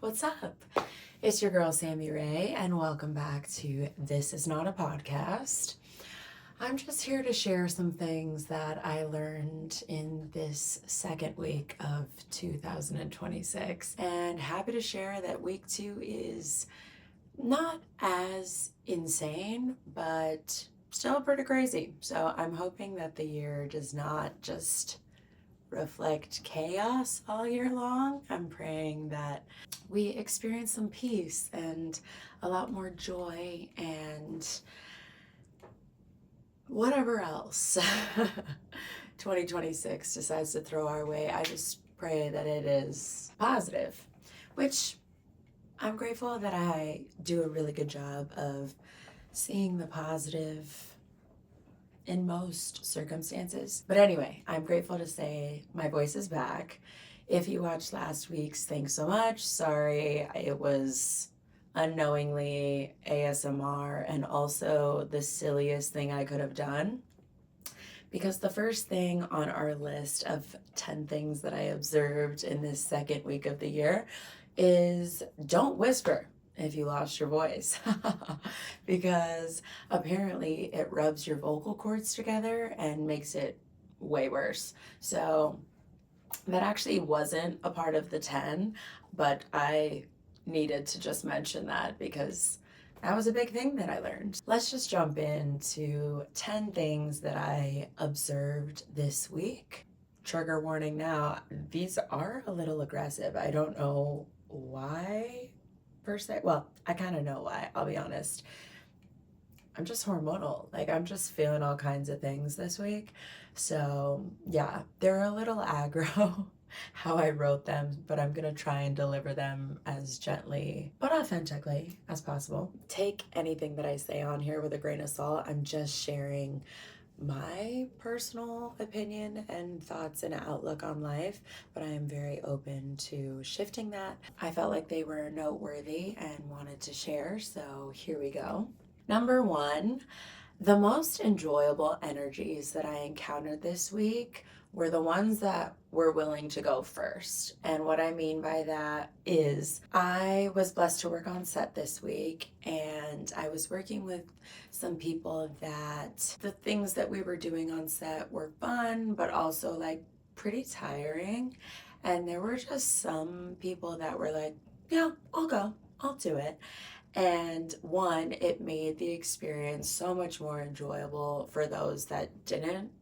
What's up? It's your girl Sammy Ray, and welcome back to This Is Not a Podcast. I'm just here to share some things that I learned in this second week of 2026, and happy to share that week 2 is not as insane, but still pretty crazy. So I'm hoping that the year does not just reflect chaos all year long. I'm praying that we experience some peace and a lot more joy and whatever else 2026 decides to throw our way. I just pray that it is positive, which I'm grateful that I do a really good job of seeing the positive in most circumstances. But anyway, I'm grateful to say my voice is back. If you watched last week's, thanks so much. Sorry, it was unknowingly ASMR and also the silliest thing I could have done. Because the first thing on our list of 10 things that I observed in this second week of the year is don't whisper if you lost your voice because apparently it rubs your vocal cords together and makes it way worse. So that actually wasn't a part of the 10, but I needed to just mention that because that was a big thing that I learned. Let's just jump into 10 things that I observed this week. Trigger warning now, these are a little aggressive. I don't know why per se. Well, I kind of know why, I'll be honest. I'm just hormonal. I'm just feeling all kinds of things this week. So, yeah, they're a little aggro how I wrote them, but I'm going to try and deliver them as gently but authentically as possible. Take anything that I say on here with a grain of salt. I'm just sharing my personal opinion and thoughts and outlook on life, but I am very open to shifting that. I felt like they were noteworthy and wanted to share, so here we go. Number 1, the most enjoyable energies that I encountered this week were the ones that were willing to go first. And what I mean by that is I was blessed to work on set this week, and I was working with some people that the things that we were doing on set were fun, but also pretty tiring. And there were just some people that were like, yeah, I'll go, I'll do it. And one, it made the experience so much more enjoyable for those that didn't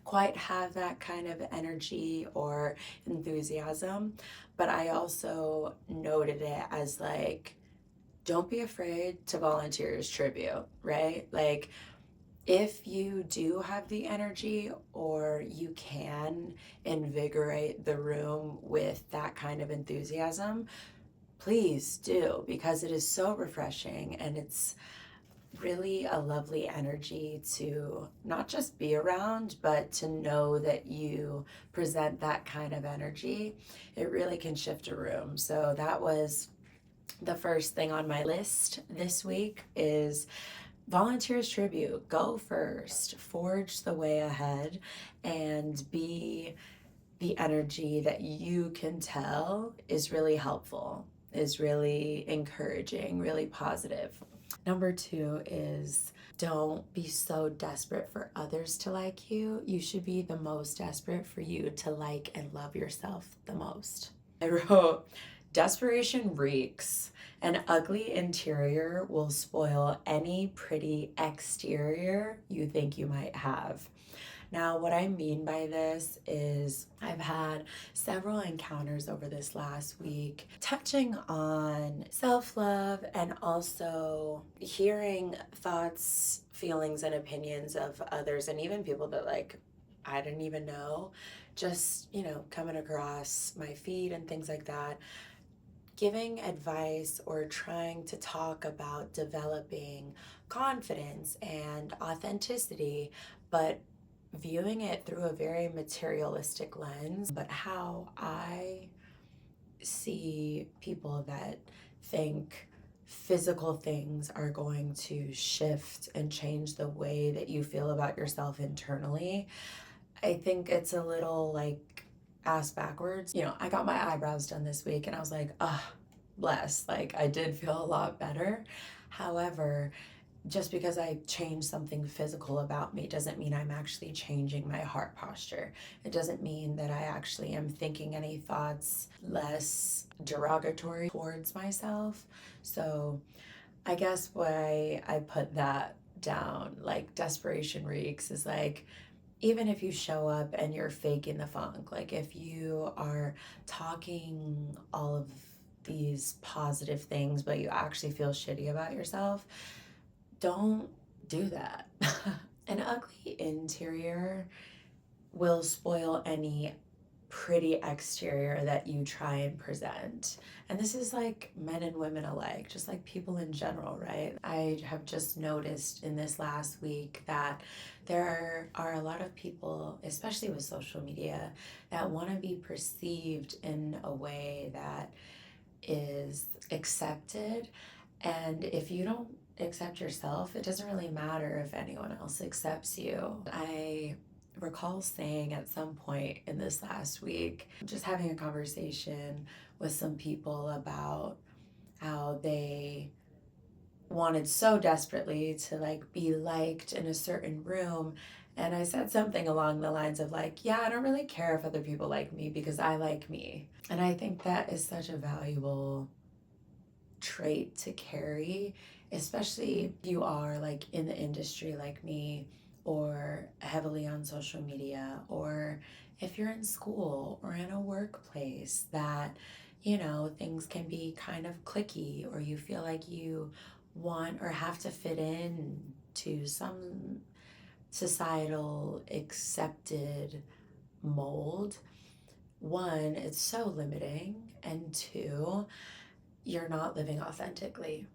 quite have that kind of energy or enthusiasm. But I also noted it as don't be afraid to volunteer as tribute, right? If you do have the energy or you can invigorate the room with that kind of enthusiasm, please do, because it is so refreshing and it's really a lovely energy to not just be around, but to know that you present that kind of energy. It really can shift a room. So that was the first thing on my list this week is volunteers tribute. Go first, forge the way ahead, and be the energy that you can tell is really helpful, is really encouraging, really positive. Number 2 is don't be so desperate for others to like you. You should be the most desperate for you to like and love yourself the most. I wrote, desperation reeks. An ugly interior will spoil any pretty exterior you think you might have. Now, what I mean by this is I've had several encounters over this last week touching on self-love and also hearing thoughts, feelings, and opinions of others, and even people that I didn't even know, just, coming across my feed and things like that, giving advice or trying to talk about developing confidence and authenticity, but viewing it through a very materialistic lens. But how I see people that think physical things are going to shift and change the way that you feel about yourself internally, I think it's a little ass backwards. I got my eyebrows done this week and I was like, less. Like, I did feel a lot better. However, just because I change something physical about me doesn't mean I'm actually changing my heart posture. It doesn't mean that I actually am thinking any thoughts less derogatory towards myself. So I guess why I put that down, like Desperation Reeks, is like, even if you show up and you're faking the funk, like if you are talking all of these positive things, but you actually feel shitty about yourself, don't do that. An ugly interior will spoil any pretty exterior that you try and present. And this is like men and women alike, just like people in general, right? I have just noticed in this last week that there are a lot of people, especially with social media, that want to be perceived in a way that is accepted. And if you don't accept yourself, it doesn't really matter if anyone else accepts you. I recall saying at some point in this last week, just having a conversation with some people about how they wanted so desperately to like be liked in a certain room. And I said something along the lines of like, yeah, I don't really care if other people like me because I like me. And I think that is such a valuable trait to carry, especially if you are like in the industry like me, or heavily on social media, or if you're in school or in a workplace that, you know, things can be kind of cliquey, or you feel like you want or have to fit in to some societal accepted mold. One, it's so limiting, and two, you're not living authentically.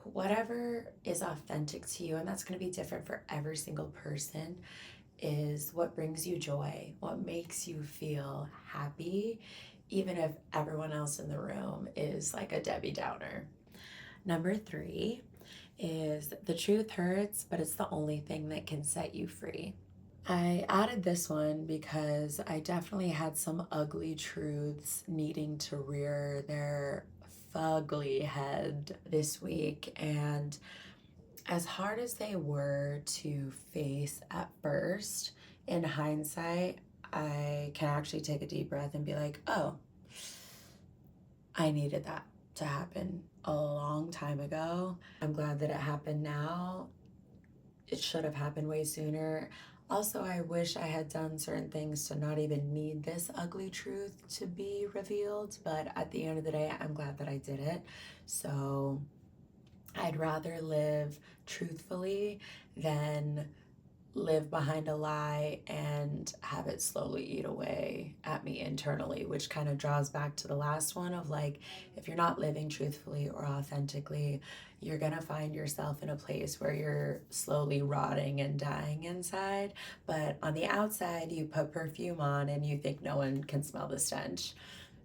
Whatever is authentic to you, and that's going to be different for every single person, is what brings you joy, what makes you feel happy, even if everyone else in the room is like a Debbie Downer. Number 3 is the truth hurts, but it's the only thing that can set you free. I added this one because I definitely had some ugly truths needing to rear their fugly head this week. And as hard as they were to face at first, in hindsight, I can actually take a deep breath and be like, oh, I needed that to happen a long time ago. I'm glad that it happened now. It should have happened way sooner. Also, I wish I had done certain things to not even need this ugly truth to be revealed, but at the end of the day, I'm glad that I did it. So I'd rather live truthfully than live behind a lie and have it slowly eat away at me internally, which kind of draws back to the last one of like, if you're not living truthfully or authentically, you're gonna find yourself in a place where you're slowly rotting and dying inside, but on the outside you put perfume on and you think no one can smell the stench.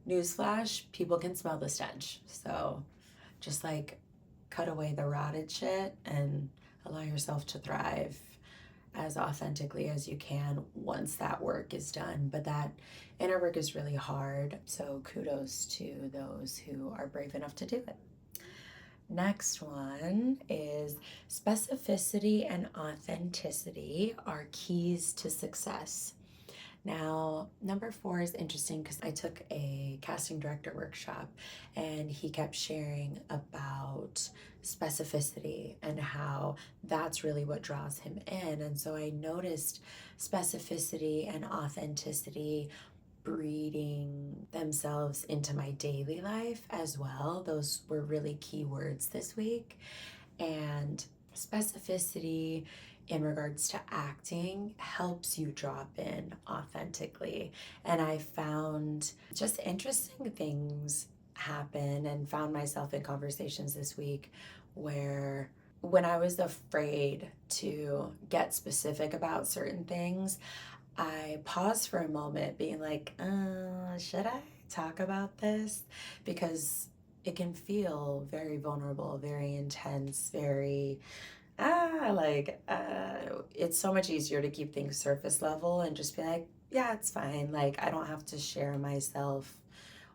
Newsflash, people can smell the stench. So just like cut away the rotted shit and allow yourself to thrive as authentically as you can once that work is done. But that inner work is really hard. So kudos to those who are brave enough to do it. Next one is specificity and authenticity are keys to success. Now, number 4 is interesting because I took a casting director workshop and he kept sharing about specificity and how that's really what draws him in. And so I noticed specificity and authenticity breeding themselves into my daily life as well. Those were really key words this week. And specificity in regards to acting helps you drop in authentically. And I found just interesting things happen and found myself in conversations this week where when I was afraid to get specific about certain things, I paused for a moment being like, should I talk about this? Because it can feel very vulnerable, very intense, very it's so much easier to keep things surface level and just be like, yeah, it's fine. Like, I don't have to share myself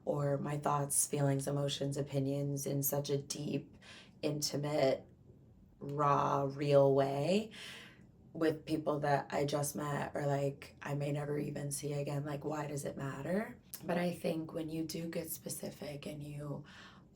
or my thoughts, feelings, emotions, opinions in such a deep, intimate, raw, real way with people that I just met or like I may never even see again. Like, why does it matter? But I think when you do get specific and you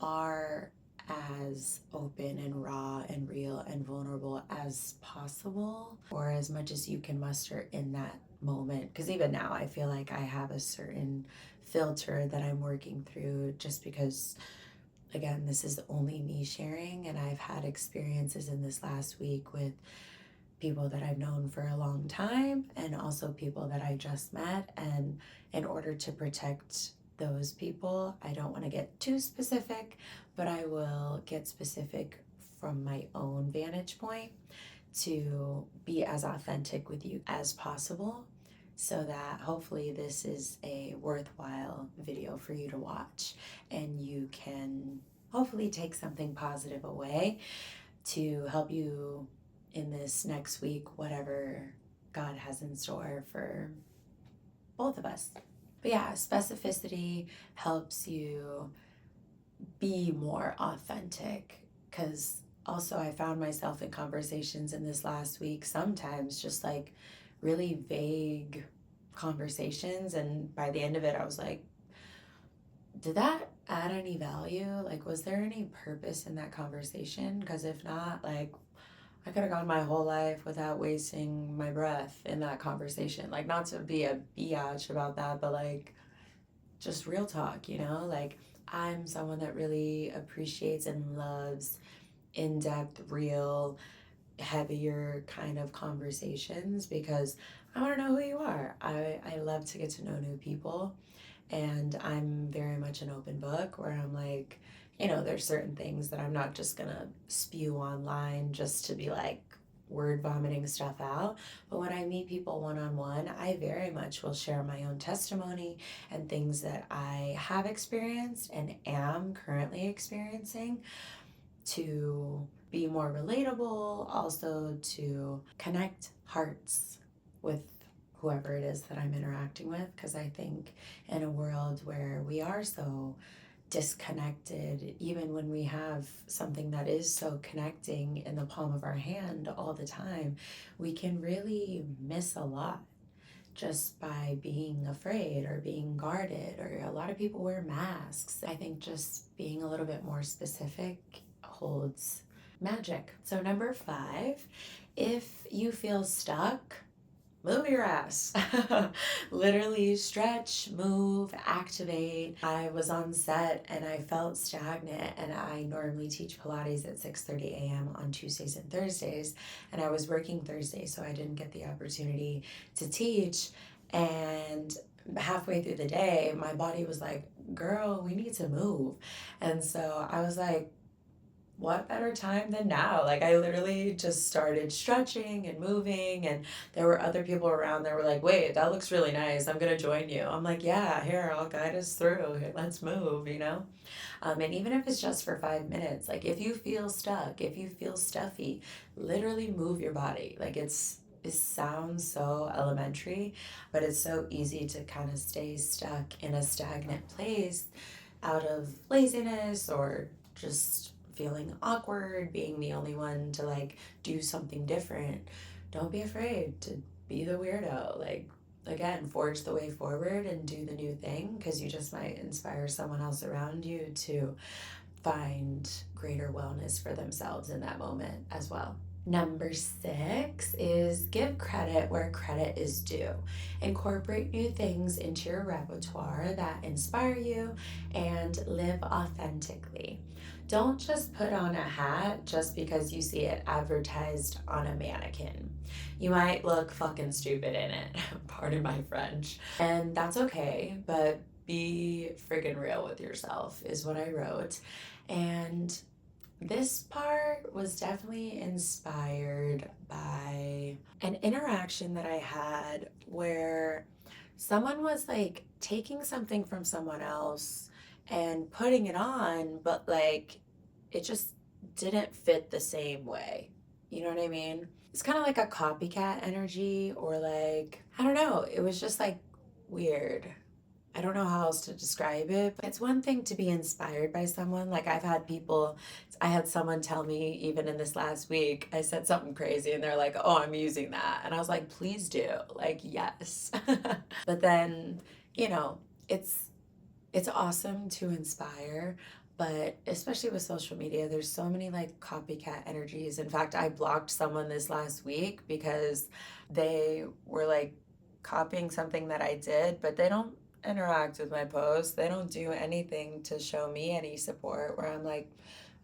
are as open and raw and real and vulnerable as possible, or as much as you can muster in that moment, because even now I feel like I have a certain filter that I'm working through just because, again, this is only me sharing, and I've had experiences in this last week with people that I've known for a long time and also people that I just met. And in order to protect those people, I don't want to get too specific, but I will get specific from my own vantage point to be as authentic with you as possible, so that hopefully this is a worthwhile video for you to watch and you can hopefully take something positive away to help you in this next week, whatever God has in store for both of us. But yeah, specificity helps you be more authentic, because also I found myself in conversations in this last week, sometimes just like really vague conversations. And by the end of it, I was like, did that add any value? Like, was there any purpose in that conversation? Because if not, like, I could have gone my whole life without wasting my breath in that conversation. Like, not to be a biatch about that, but like, just real talk, you know? Like, I'm someone that really appreciates and loves in depth, real, heavier kind of conversations because I want to know who you are. I love to get to know new people. And I'm very much an open book where I'm like, you know, there's certain things that I'm not just gonna spew online just to be like word vomiting stuff out. But when I meet people one on one, I very much will share my own testimony and things that I have experienced and am currently experiencing to be more relatable, also to connect hearts with whoever it is that I'm interacting with. Because I think in a world where we are so disconnected, even when we have something that is so connecting in the palm of our hand all the time, we can really miss a lot just by being afraid or being guarded, or a lot of people wear masks. I think just being a little bit more specific holds magic. So number 5, if you feel stuck, move your ass. Literally stretch, move, activate. I was on set and I felt stagnant, and I normally teach Pilates at 6:30 a.m. on Tuesdays and Thursdays, and I was working Thursday, so I didn't get the opportunity to teach. And halfway through the day, my body was like, girl, we need to move. And so I was like, what better time than now? Like, I literally just started stretching and moving, and there were other people around that were like, wait, that looks really nice, I'm gonna join you. I'm like, yeah, here, I'll guide us through. Here, let's move, you know? And even if it's just for 5 minutes, like if you feel stuck, if you feel stuffy, literally move your body. Like, it sounds so elementary, but it's so easy to kind of stay stuck in a stagnant place out of laziness or just feeling awkward, being the only one to like do something different. Don't be afraid to be the weirdo. Like, again, forge the way forward and do the new thing, because you just might inspire someone else around you to find greater wellness for themselves in that moment as well. Number 6 is give credit where credit is due. Incorporate new things into your repertoire that inspire you and live authentically. Don't just put on a hat just because you see it advertised on a mannequin. You might look fucking stupid in it, pardon my French. And that's okay, but be friggin' real with yourself, is what I wrote. And this part was definitely inspired by an interaction that I had where someone was like taking something from someone else and putting it on, but like it just didn't fit the same way. You know what I mean? It's kind of like a copycat energy, or like, I don't know, it was just like weird. I don't know how else to describe it, but it's one thing to be inspired by someone. Like I had someone tell me even in this last week, I said something crazy and they're like, "Oh, I'm using that." And I was like, "Please do." Like, yes. But then, you know, it's it's awesome to inspire, but especially with social media, there's so many like copycat energies. In fact, I blocked someone this last week because they were like copying something that I did, but they don't interact with my posts. They don't do anything to show me any support where I'm like,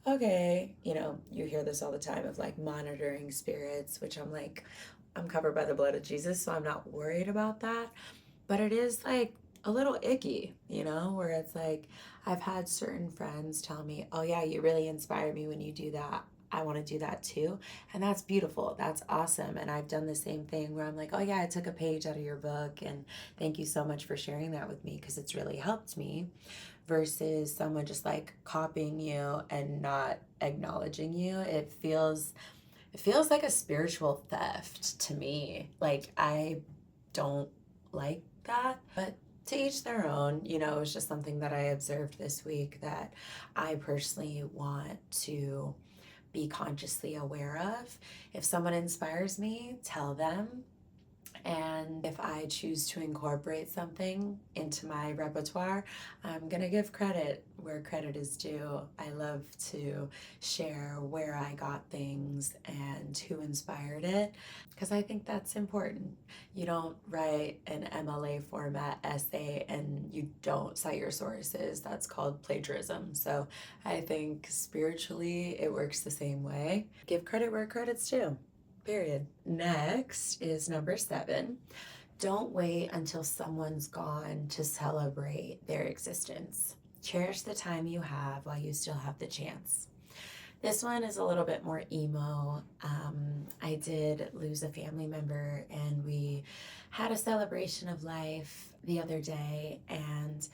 okay, you hear this all the time of like monitoring spirits, which I'm like, I'm covered by the blood of Jesus, so I'm not worried about that. But it is like a little icky, where it's like I've had certain friends tell me, "Oh yeah, you really inspire me when you do that. I want to do that too." And that's beautiful. That's awesome. And I've done the same thing where I'm like, "Oh yeah, I took a page out of your book and thank you so much for sharing that with me because it's really helped me." Versus someone just like copying you and not acknowledging you. It feels like a spiritual theft to me. Like I don't like that, but to each their own. It was just something that I observed this week that I personally want to be consciously aware of. If someone inspires me, tell them. And if I choose to incorporate something into my repertoire, I'm going to give credit where credit is due. I love to share where I got things and who inspired it because I think that's important. You don't write an MLA format essay and you don't cite your sources. That's called plagiarism. So I think spiritually it works the same way. Give credit where credit's due. Period. Next is number 7. Don't wait until someone's gone to celebrate their existence. Cherish the time you have while you still have the chance. This one is a little bit more emo. I did lose a family member, and we had a celebration of life the other day, and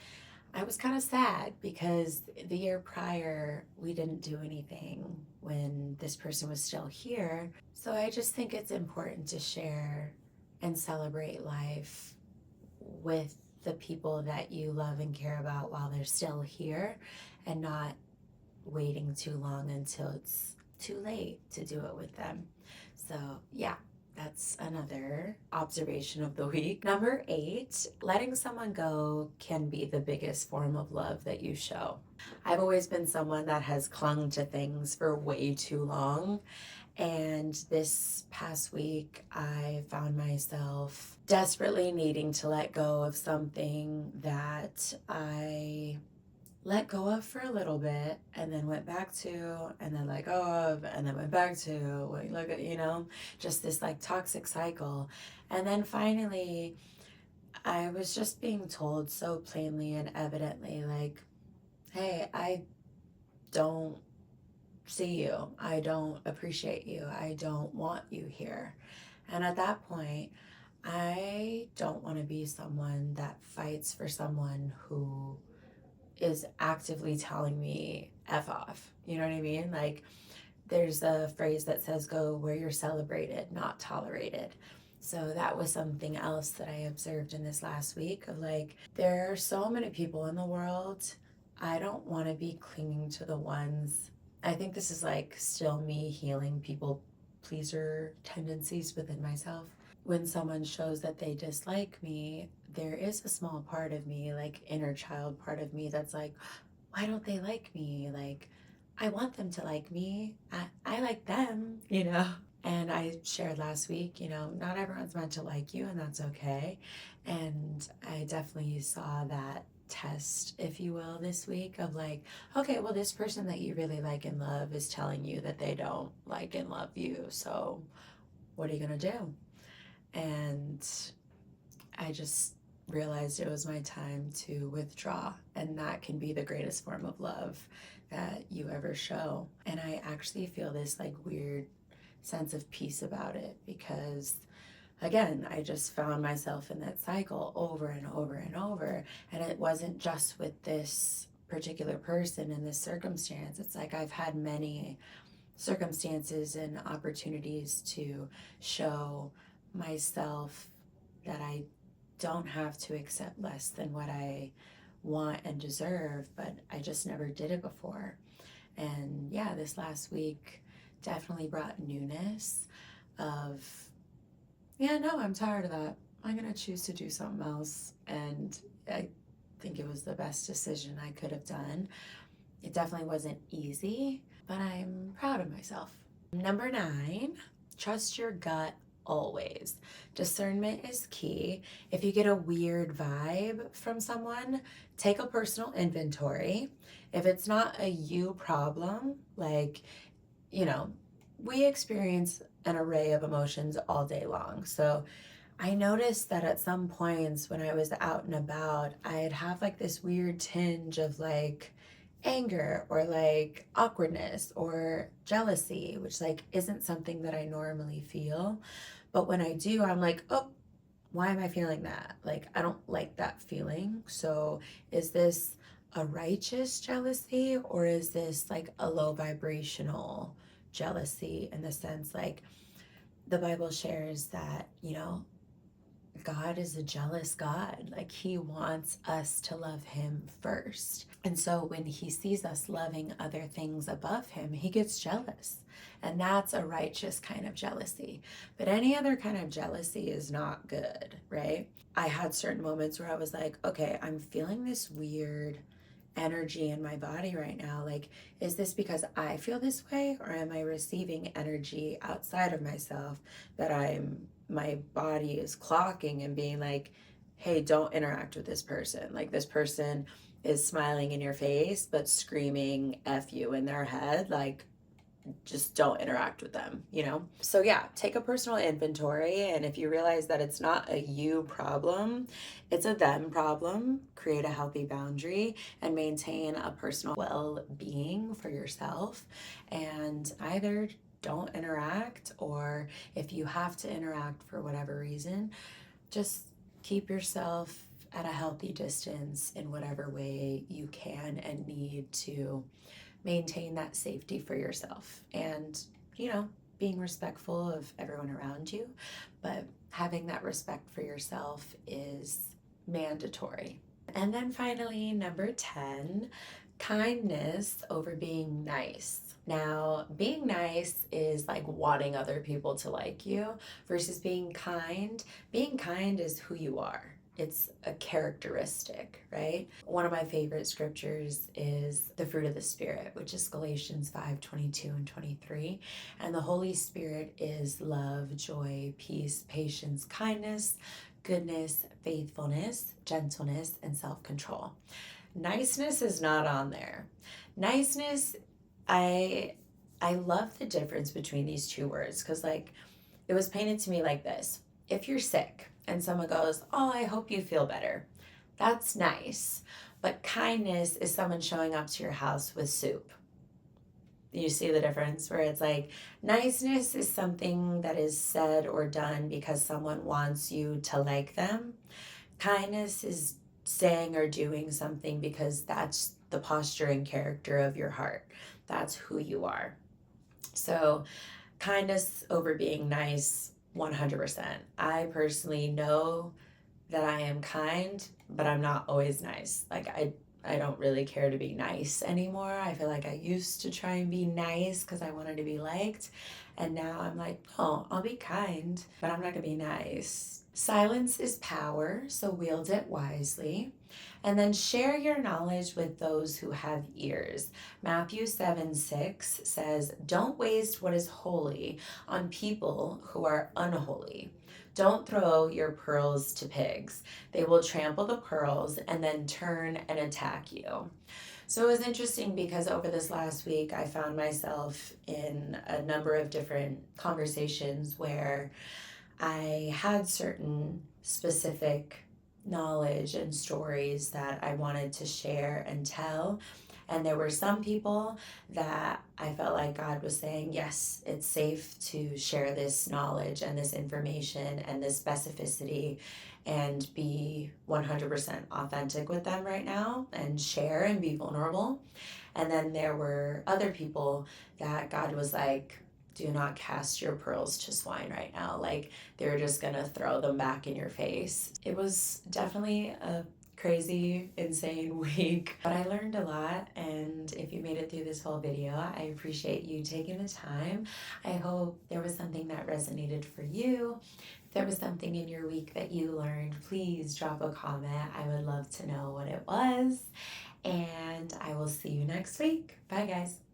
I was kind of sad because the year prior, we didn't do anything when this person was still here. So I just think it's important to share and celebrate life with the people that you love and care about while they're still here and not waiting too long until it's too late to do it with them. So, yeah, that's another observation of the week. Number 8, letting someone go can be the biggest form of love that you show. I've always been someone that has clung to things for way too long. And this past week, I found myself desperately needing to let go of something that I let go of for a little bit and then went back to and then let go of and then went back to look at just this like toxic cycle. And then finally I was just being told so plainly and evidently, like, hey, I don't see you, I don't appreciate you, I don't want you here. And at that point, I don't want to be someone that fights for someone who is actively telling me F off. You know what I mean? Like, there's a phrase that says, go where you're celebrated, not tolerated. So that was something else that I observed in this last week of like, there are so many people in the world. I don't want to be clinging to the ones. I think this is like still me healing people pleaser tendencies within myself. When someone shows that they dislike me, there is a small part of me, like inner child part of me, that's like, why don't they like me? Like, I want them to like me. I like them, And I shared last week, not everyone's meant to like you, and that's okay. And I definitely saw that test, if you will, this week of like, okay, well, this person that you really like and love is telling you that they don't like and love you. So what are you going to do? And I just realized it was my time to withdraw, and that can be the greatest form of love that you ever show. And I actually feel this like weird sense of peace about it because, again, I just found myself in that cycle over and over and over. And it wasn't just with this particular person in this circumstance. It's like I've had many circumstances and opportunities to show myself that I don't have to accept less than what I want and deserve, but I just never did it before. And yeah, this last week definitely brought newness of, yeah, no, I'm tired of that. I'm going to choose to do something else. And I think it was the best decision I could have done. It definitely wasn't easy, but I'm proud of myself. Number 9, trust your gut always. Discernment is key. If you get a weird vibe from someone, take a personal inventory. If it's not a you problem, like, you know, we experience an array of emotions all day long. So I noticed that at some points when I was out and about, I'd have like this weird tinge of like anger or like awkwardness or jealousy, which like isn't something that I normally feel. But when I do, I'm like, oh, why am I feeling that? Like, I don't like that feeling. So is this a righteous jealousy or is this like a low vibrational jealousy, in the sense like the Bible shares that, God is a jealous God. Like, he wants us to love him first. And so when he sees us loving other things above him, he gets jealous. And that's a righteous kind of jealousy. But any other kind of jealousy is not good, right? I had certain moments where I was like, okay, I'm feeling this weird energy in my body right now. Like, is this because I feel this way, or am I receiving energy outside of myself that my body is clocking and being like, hey, don't interact with this person. Like, this person is smiling in your face but screaming F you in their head. Like, just don't interact with them. So yeah, take a personal inventory, and if you realize that it's not a you problem, it's a them problem, create a healthy boundary and maintain a personal well-being for yourself, and either don't interact, or if you have to interact for whatever reason, just keep yourself at a healthy distance in whatever way you can and need to maintain that safety for yourself, and being respectful of everyone around you, but having that respect for yourself is mandatory. And then finally, number 10, kindness over being nice. Now, being nice is like wanting other people to like you versus being kind. Being kind is who you are. It's a characteristic, right? One of my favorite scriptures is the fruit of the Spirit, which is Galatians 5:22 and 23. And the Holy Spirit is love, joy, peace, patience, kindness, goodness, faithfulness, gentleness, and self-control. Niceness is not on there. Niceness, I love the difference between these two words, because like it was painted to me like this. If you're sick and someone goes, oh, I hope you feel better, that's nice. But kindness is someone showing up to your house with soup. You see the difference, where it's like niceness is something that is said or done because someone wants you to like them. Kindness is saying or doing something because that's the posture and character of your heart. That's who you are. So kindness over being nice, 100%. I personally know that I am kind, but I'm not always nice. Like, I don't really care to be nice anymore. I feel like I used to try and be nice because I wanted to be liked. And now I'm like, oh, I'll be kind, but I'm not going to be nice. Silence is power, so wield it wisely. And then share your knowledge with those who have ears. Matthew 7:6 says, don't waste what is holy on people who are unholy. Don't throw your pearls to pigs. They will trample the pearls and then turn and attack you. So it was interesting because over this last week, I found myself in a number of different conversations where I had certain specific knowledge and stories that I wanted to share and tell. And there were some people that I felt like God was saying, yes, it's safe to share this knowledge and this information and this specificity and be 100% authentic with them right now and share and be vulnerable. And then there were other people that God was like, do not cast your pearls to swine right now. Like, they're just gonna throw them back in your face. It was definitely a crazy, insane week, but I learned a lot. And if you made it through this whole video, I appreciate you taking the time. I hope there was something that resonated for you. If there was something in your week that you learned, please drop a comment. I would love to know what it was. And I will see you next week. Bye, guys.